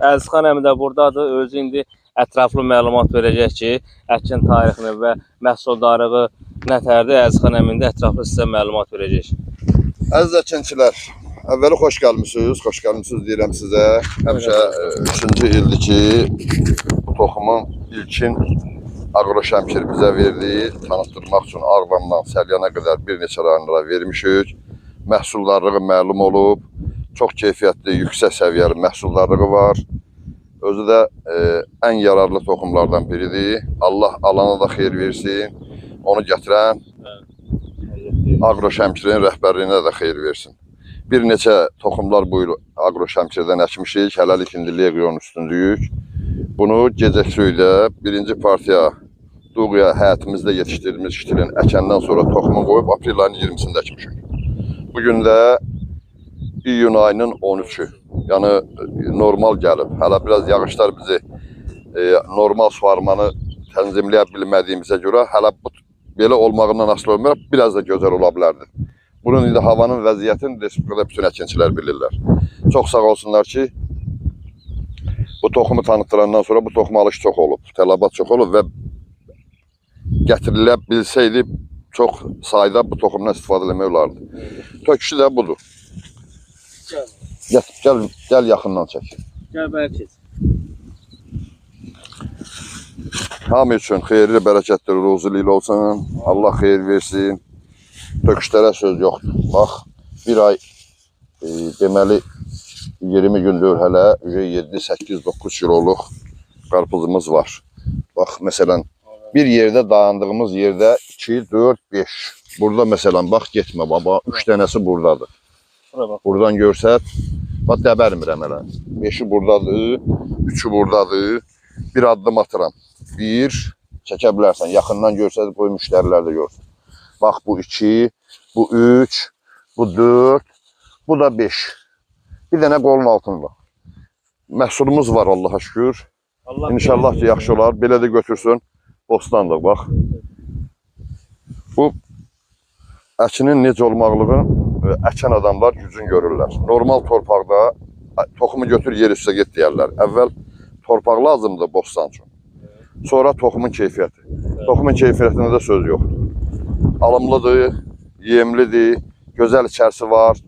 Əzizxan əmi də buradadır. Özü indi ətraflı məlumat verəcək ki, əkin tarixini və məhsuldarlığı nətərdir. Əzizxan əmi də ətraflı sizə məlumat verəcək. Əziz əkinçilər, əvvəli xoş gəlmisiniz deyirəm sizə. Həmişə 3-cü ildir ki, bu toxumun ilkin Agroşəmkir bizə verdi. Tanıtdırmaq üçün Ağdamdan Səlyana qədər bir neçə rayonlara vermişik. Məhsuldarlığı məlum olub. Çox keyfiyyətli, yüksək səviyyəli məhsuldarlığı var. Özü də ən yararlı toxumlardan biridir. Allah alana da xeyir versin. Onu gətirən Agroşəmkirin rəhbərliyinə də xeyir versin. Bir neçə toxumlar bu il Agroşəmkirdən əkmişik. Hələlik indi Legion üstündəyik. Bunu Gecəksöydə birinci partiya Doğuya həyətimizdə yetişdirdiğimiz şitilin əkəndən sonra toxumu qoyub aprel ayının 20'sində əkmişik. Bugün də iyun ayının 13'ü. Yəni normal gəlib. Hələ biraz yağışlar bizi normal suvarmanı tənzimləyə bilmədiyimizə görə hələ bu belə olmağından asılı olmayaraq biraz da gözəl ola bilərdi. Bunun indi havanın vəziyyətini respublikada bütün əkinçilər bilirlər. Çox sağ olsunlar ki, bu toxumu tanıtdırandan sonra bu toxum alış çox olub, tələbat çox olub və gətirilə bilsəydi çox sayda bu toxumdan istifadə etmək olardı. Töküşü də budur. Gəl yaxından çək. Gəl bəri keç. Hamı üçün xeyirli, bərəkətli, ruzili olsun. Allah xeyir versin. Töküşlərə söz yoxdur. Bax, bir ay deməli 20 gündür hələ 7, 8, 9 kiloluq qarpızımız var. Bax, məsələn, bir yerdə dayandığımız yerdə 2, 4, 5. Burada məsələn, bax, getmə baba, 3 dənəsi buradadır. Buradan görsət, bax, dəbərmirəm hələ. 5'i buradadır, 3'ü buradadır. Bir addım atıram. 1, çəkə bilərsən, yaxından görsət, qoy müştərilər də görsün. Bax, bu 2, bu 3, bu 4, bu da 5. Bir dənə qolun altında. Məhsulumuz var Allah'a şükür. İnşallah ki, yaxşı olar. Belə də götürsün. Bostanlıq, bax. Bu əkinin necə olmaqlığı əkən adamlar gücün görürlər. Normal torpaqda toxumu götür yer üstə get deyərlər. Əvvəl torpaq lazımdır bostan üçün. Sonra toxumun keyfiyyəti. Toxumun keyfiyyətində də söz yoxdur. Alımlıdır, yemlidir, gözəl içərisi var.